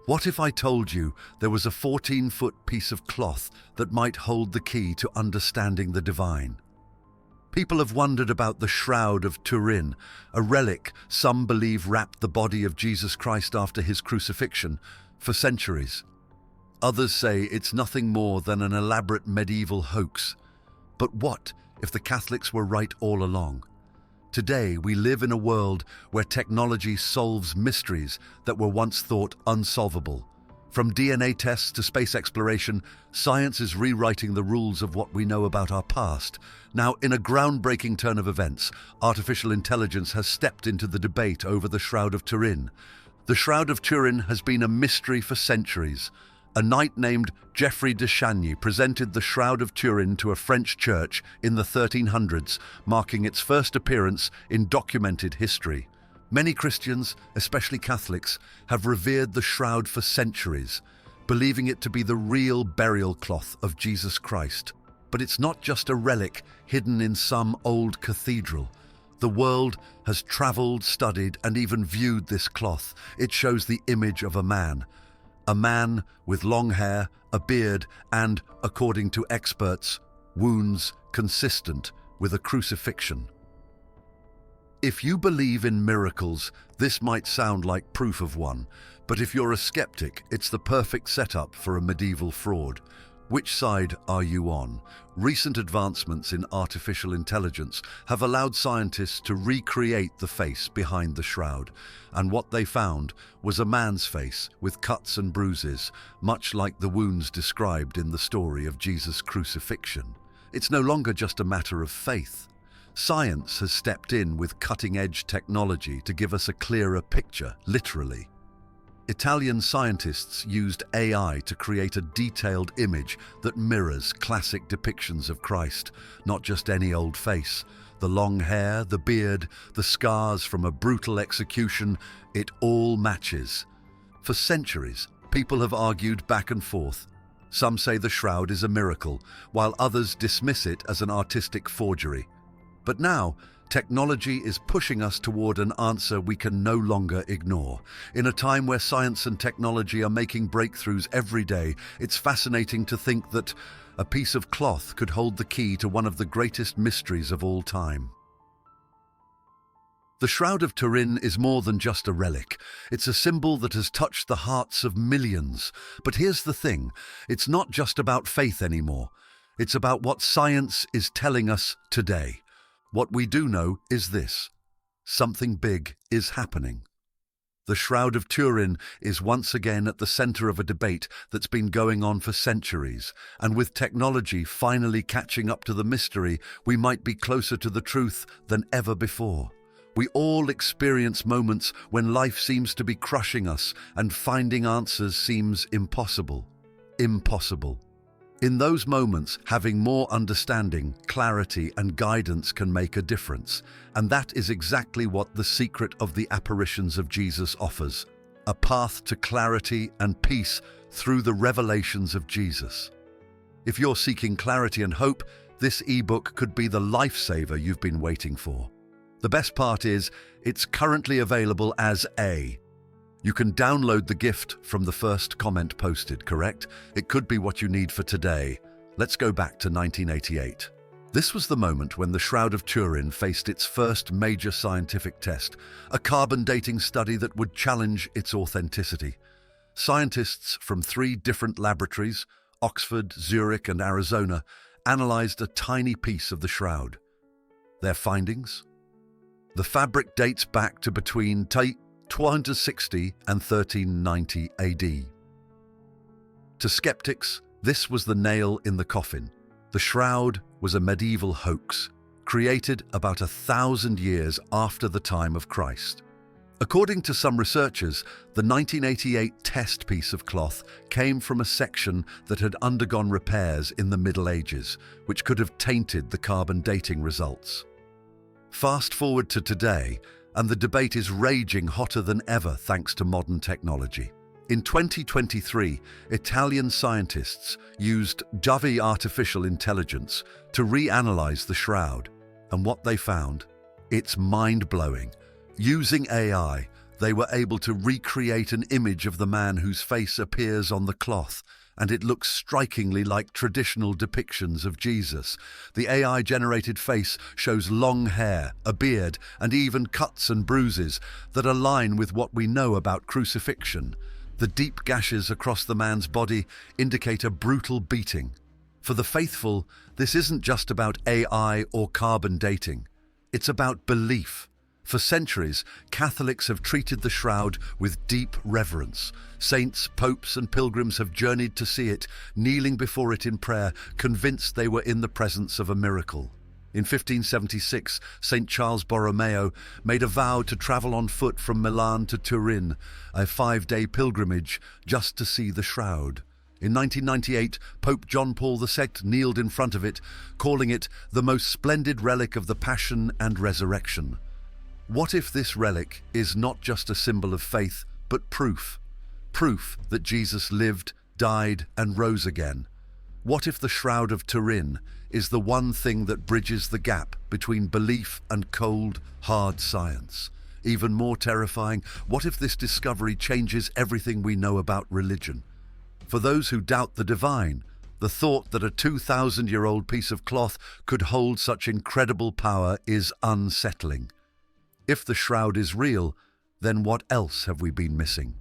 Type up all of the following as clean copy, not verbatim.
What if I told you there was a 14-foot piece of cloth that might hold the key to understanding the divine? People have wondered about the Shroud of Turin, a relic some believe wrapped the body of Jesus Christ after his crucifixion, for centuries. Others say it's nothing more than an elaborate medieval hoax. But what if the Catholics were right all along? Today, we live in a world where technology solves mysteries that were once thought unsolvable. From DNA tests to space exploration, science is rewriting the rules of what we know about our past. Now, in a groundbreaking turn of events, artificial intelligence has stepped into the debate over the Shroud of Turin. The Shroud of Turin has been a mystery for centuries. A knight named Geoffrey de Chagny presented the Shroud of Turin to a French church in the 1300s, marking its first appearance in documented history. Many Christians, especially Catholics, have revered the shroud for centuries, believing it to be the real burial cloth of Jesus Christ. But it's not just a relic hidden in some old cathedral. The world has traveled, studied, and even viewed this cloth. It shows the image of a man with long hair, a beard, and, according to experts, wounds consistent with a crucifixion. If you believe in miracles, this might sound like proof of one, but if you're a skeptic, it's the perfect setup for a medieval fraud. Which side are you on? Recent advancements in artificial intelligence have allowed scientists to recreate the face behind the shroud, and what they found was a man's face with cuts and bruises, much like the wounds described in the story of Jesus' crucifixion. It's no longer just a matter of faith. Science has stepped in with cutting-edge technology to give us a clearer picture, literally. Italian scientists used AI to create a detailed image that mirrors classic depictions of Christ, not just any old face. The long hair, the beard, the scars from a brutal execution, it all matches. For centuries, people have argued back and forth. Some say the shroud is a miracle, while others dismiss it as an artistic forgery. But now, technology is pushing us toward an answer we can no longer ignore. In a time where science and technology are making breakthroughs every day, it's fascinating to think that a piece of cloth could hold the key to one of the greatest mysteries of all time. The Shroud of Turin is more than just a relic. It's a symbol that has touched the hearts of millions. But here's the thing, it's not just about faith anymore. It's about what science is telling us today. What we do know is this: something big is happening. The Shroud of Turin is once again at the center of a debate that's been going on for centuries, and with technology finally catching up to the mystery, we might be closer to the truth than ever before. We all experience moments when life seems to be crushing us and finding answers seems impossible. Impossible. In those moments, having more understanding, clarity, and guidance can make a difference. And that is exactly what the secret of the apparitions of Jesus offers: a path to clarity and peace through the revelations of Jesus. If you're seeking clarity and hope, this ebook could be the lifesaver you've been waiting for. The best part is, it's currently available as a You can download the gift from the first comment posted, correct? It could be what you need for today. Let's go back to 1988. This was the moment when the Shroud of Turin faced its first major scientific test, a carbon dating study that would challenge its authenticity. Scientists from 3 different laboratories, Oxford, Zurich, and Arizona, analyzed a tiny piece of the shroud. Their findings? The fabric dates back to between 1260 and 1390 AD. To skeptics, this was the nail in the coffin. The shroud was a medieval hoax, created about 1,000 years after the time of Christ. According to some researchers, the 1988 test piece of cloth came from a section that had undergone repairs in the Middle Ages, which could have tainted the carbon dating results. Fast forward to today, and the debate is raging hotter than ever thanks to modern technology. In 2023, Italian scientists used Dove artificial intelligence to reanalyze the shroud, and what they found? It's mind-blowing. Using AI, they were able to recreate an image of the man whose face appears on the cloth, and it looks strikingly like traditional depictions of Jesus. The AI-generated face shows long hair, a beard, and even cuts and bruises that align with what we know about crucifixion. The deep gashes across the man's body indicate a brutal beating. For the faithful, this isn't just about AI or carbon dating. It's about belief. For centuries, Catholics have treated the Shroud with deep reverence. Saints, popes, and pilgrims have journeyed to see it, kneeling before it in prayer, convinced they were in the presence of a miracle. In 1576, St. Charles Borromeo made a vow to travel on foot from Milan to Turin, a 5-day pilgrimage just to see the Shroud. In 1998, Pope John Paul II kneeled in front of it, calling it the most splendid relic of the Passion and Resurrection. What if this relic is not just a symbol of faith, but proof? Proof that Jesus lived, died, and rose again. What if the Shroud of Turin is the one thing that bridges the gap between belief and cold, hard science? Even more terrifying, what if this discovery changes everything we know about religion? For those who doubt the divine, the thought that a 2,000-year-old piece of cloth could hold such incredible power is unsettling. If the Shroud is real, then what else have we been missing?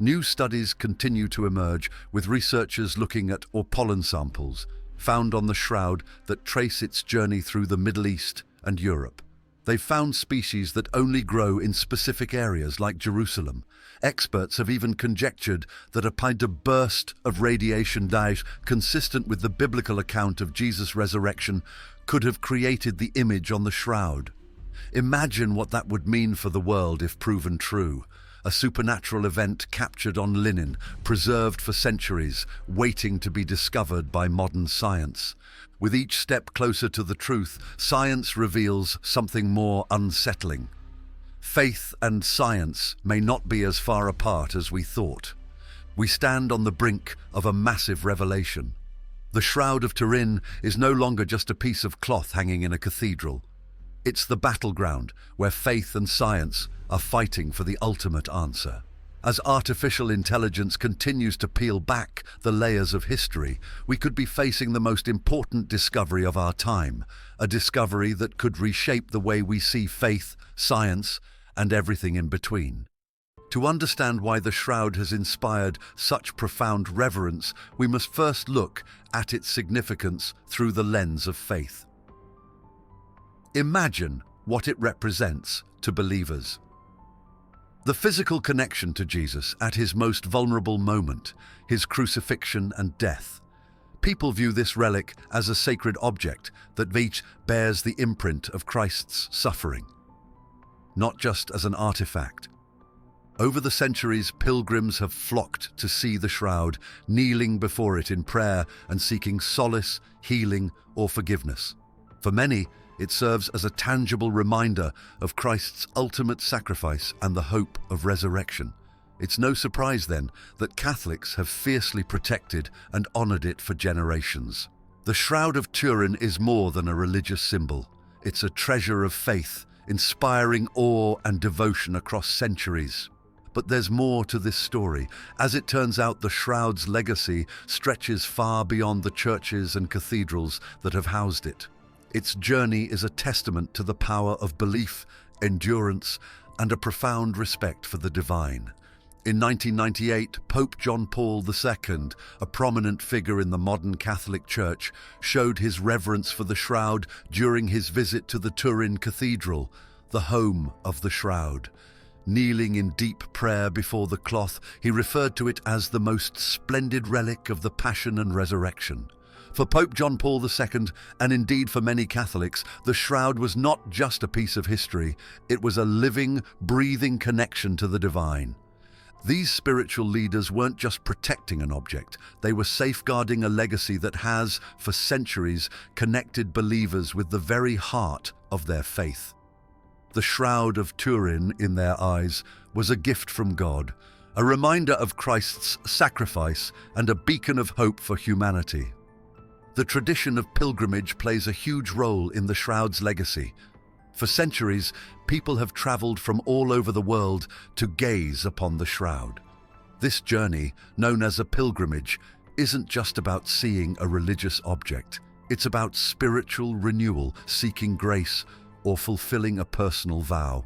New studies continue to emerge, with researchers looking at pollen samples found on the Shroud that trace its journey through the Middle East and Europe. They've found species that only grow in specific areas like Jerusalem. Experts have even conjectured that a kind of burst of radiation dash consistent with the biblical account of Jesus' resurrection could have created the image on the Shroud. Imagine what that would mean for the world if proven true. A supernatural event captured on linen, preserved for centuries, waiting to be discovered by modern science. With each step closer to the truth, science reveals something more unsettling. Faith and science may not be as far apart as we thought. We stand on the brink of a massive revelation. The Shroud of Turin is no longer just a piece of cloth hanging in a cathedral. It's the battleground where faith and science are fighting for the ultimate answer. As artificial intelligence continues to peel back the layers of history, we could be facing the most important discovery of our time, a discovery that could reshape the way we see faith, science, and everything in between. To understand why the Shroud has inspired such profound reverence, we must first look at its significance through the lens of faith. Imagine what it represents to believers. The physical connection to Jesus at his most vulnerable moment, his crucifixion and death. People view this relic as a sacred object that each bears the imprint of Christ's suffering, not just as an artifact. Over the centuries, pilgrims have flocked to see the Shroud, kneeling before it in prayer and seeking solace, healing, or forgiveness. For many, it serves as a tangible reminder of Christ's ultimate sacrifice and the hope of resurrection. It's no surprise, then, that Catholics have fiercely protected and honored it for generations. The Shroud of Turin is more than a religious symbol. It's a treasure of faith, inspiring awe and devotion across centuries. But there's more to this story. As it turns out, the Shroud's legacy stretches far beyond the churches and cathedrals that have housed it. Its journey is a testament to the power of belief, endurance, and a profound respect for the divine. In 1998, Pope John Paul II, a prominent figure in the modern Catholic Church, showed his reverence for the Shroud during his visit to the Turin Cathedral, the home of the Shroud. Kneeling in deep prayer before the cloth, he referred to it as the most splendid relic of the Passion and Resurrection. For Pope John Paul II, and indeed for many Catholics, the Shroud was not just a piece of history, it was a living, breathing connection to the divine. These spiritual leaders weren't just protecting an object, they were safeguarding a legacy that has, for centuries, connected believers with the very heart of their faith. The Shroud of Turin, in their eyes, was a gift from God, a reminder of Christ's sacrifice and a beacon of hope for humanity. The tradition of pilgrimage plays a huge role in the Shroud's legacy. For centuries, people have traveled from all over the world to gaze upon the shroud. This journey, known as a pilgrimage, isn't just about seeing a religious object. It's about spiritual renewal, seeking grace, or fulfilling a personal vow.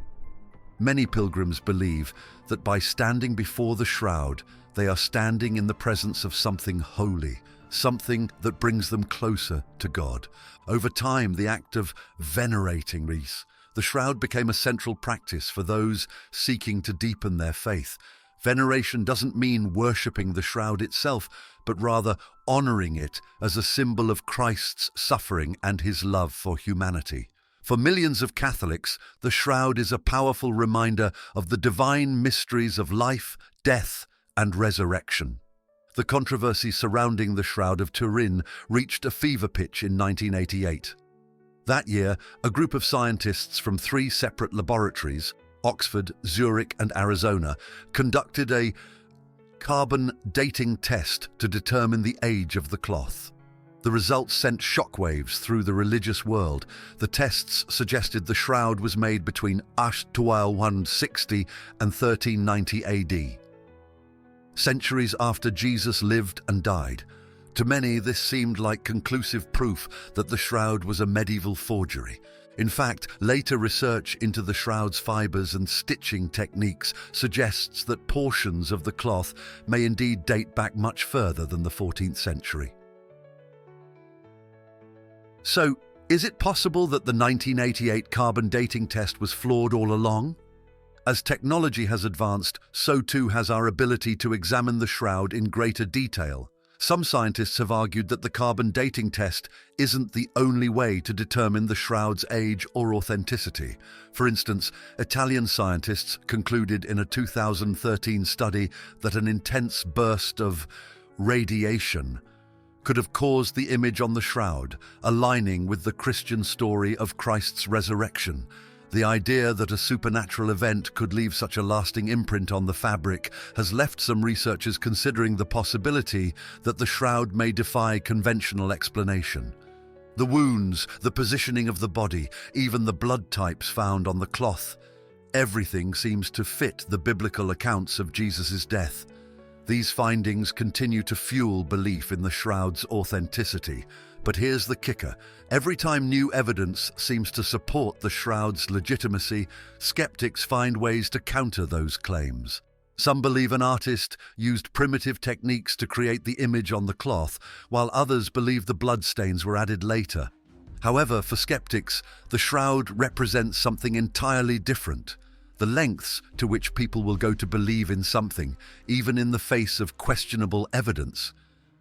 Many pilgrims believe that by standing before the shroud, they are standing in the presence of something holy, something that brings them closer to God. Over time, the act of venerating the shroud became a central practice for those seeking to deepen their faith. Veneration doesn't mean worshipping the shroud itself, but rather honoring it as a symbol of Christ's suffering and his love for humanity. For millions of Catholics, the shroud is a powerful reminder of the divine mysteries of life, death, and resurrection. The controversy surrounding the Shroud of Turin reached a fever pitch in 1988. That year, a group of scientists from 3 separate laboratories, Oxford, Zurich, and Arizona, conducted a carbon dating test to determine the age of the cloth. The results sent shockwaves through the religious world. The tests suggested the shroud was made between 1260 and 1390 AD, centuries after Jesus lived and died. To many, this seemed like conclusive proof that the shroud was a medieval forgery. In fact, later research into the shroud's fibers and stitching techniques suggests that portions of the cloth may indeed date back much further than the 14th century. So, is it possible that the 1988 carbon dating test was flawed all along? As technology has advanced, so too has our ability to examine the shroud in greater detail. Some scientists have argued that the carbon dating test isn't the only way to determine the shroud's age or authenticity. For instance, Italian scientists concluded in a 2013 study that an intense burst of radiation could have caused the image on the shroud, aligning with the Christian story of Christ's resurrection. The idea that a supernatural event could leave such a lasting imprint on the fabric has left some researchers considering the possibility that the shroud may defy conventional explanation. The wounds, the positioning of the body, even the blood types found on the cloth, everything seems to fit the biblical accounts of Jesus' death. These findings continue to fuel belief in the shroud's authenticity. But here's the kicker. Every time new evidence seems to support the shroud's legitimacy, skeptics find ways to counter those claims. Some believe an artist used primitive techniques to create the image on the cloth, while others believe the bloodstains were added later. However, for skeptics, the shroud represents something entirely different. The lengths to which people will go to believe in something, even in the face of questionable evidence.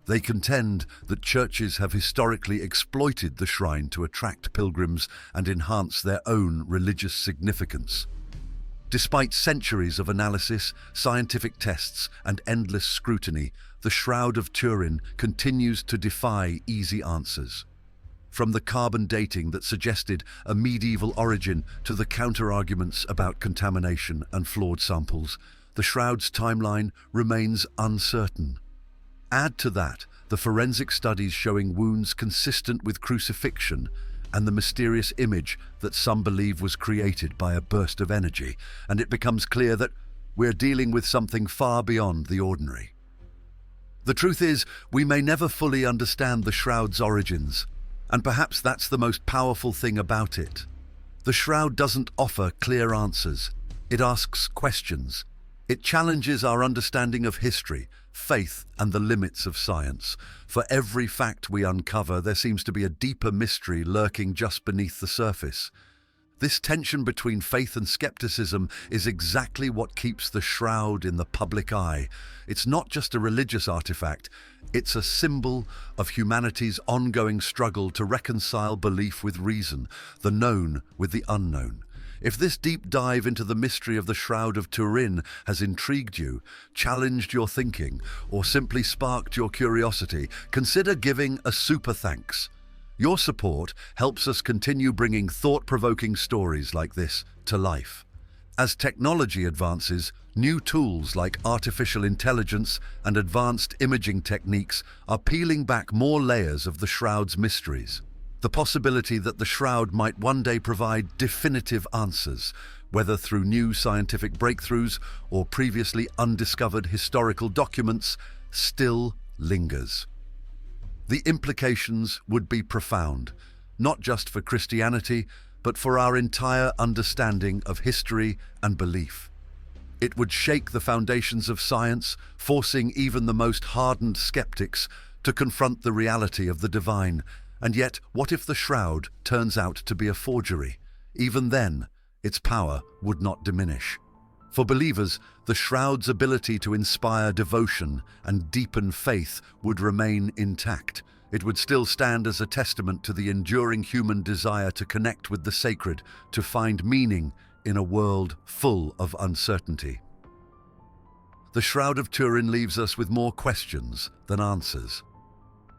They contend that churches have historically exploited the shrine to attract pilgrims and enhance their own religious significance. Despite centuries of analysis, scientific tests, and endless scrutiny, the Shroud of Turin continues to defy easy answers. From the carbon dating that suggested a medieval origin to the counter-arguments about contamination and flawed samples, the shroud's timeline remains uncertain. Add to that the forensic studies showing wounds consistent with crucifixion and the mysterious image that some believe was created by a burst of energy, and it becomes clear that we're dealing with something far beyond the ordinary. The truth is, we may never fully understand the shroud's origins, and perhaps that's the most powerful thing about it. The shroud doesn't offer clear answers. It asks questions. It challenges our understanding of history, faith, and the limits of science. For every fact we uncover, there seems to be a deeper mystery lurking just beneath the surface. This tension between faith and skepticism is exactly what keeps the shroud in the public eye. It's not just a religious artifact, it's a symbol of humanity's ongoing struggle to reconcile belief with reason, the known with the unknown. If this deep dive into the mystery of the Shroud of Turin has intrigued you, challenged your thinking, or simply sparked your curiosity, consider giving a super thanks. Your support helps us continue bringing thought-provoking stories like this to life. As technology advances, new tools like artificial intelligence and advanced imaging techniques are peeling back more layers of the shroud's mysteries. The possibility that the Shroud might one day provide definitive answers, whether through new scientific breakthroughs or previously undiscovered historical documents, still lingers. The implications would be profound, not just for Christianity, but for our entire understanding of history and belief. It would shake the foundations of science, forcing even the most hardened skeptics to confront the reality of the divine. And yet, what if the Shroud turns out to be a forgery? Even then, its power would not diminish. For believers, the Shroud's ability to inspire devotion and deepen faith would remain intact. It would still stand as a testament to the enduring human desire to connect with the sacred, to find meaning in a world full of uncertainty. The Shroud of Turin leaves us with more questions than answers.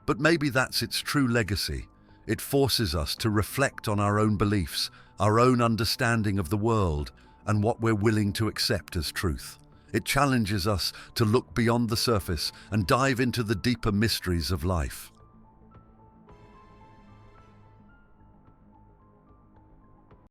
But maybe that's its true legacy. It forces us to reflect on our own beliefs, our own understanding of the world, and what we're willing to accept as truth. It challenges us to look beyond the surface and dive into the deeper mysteries of life.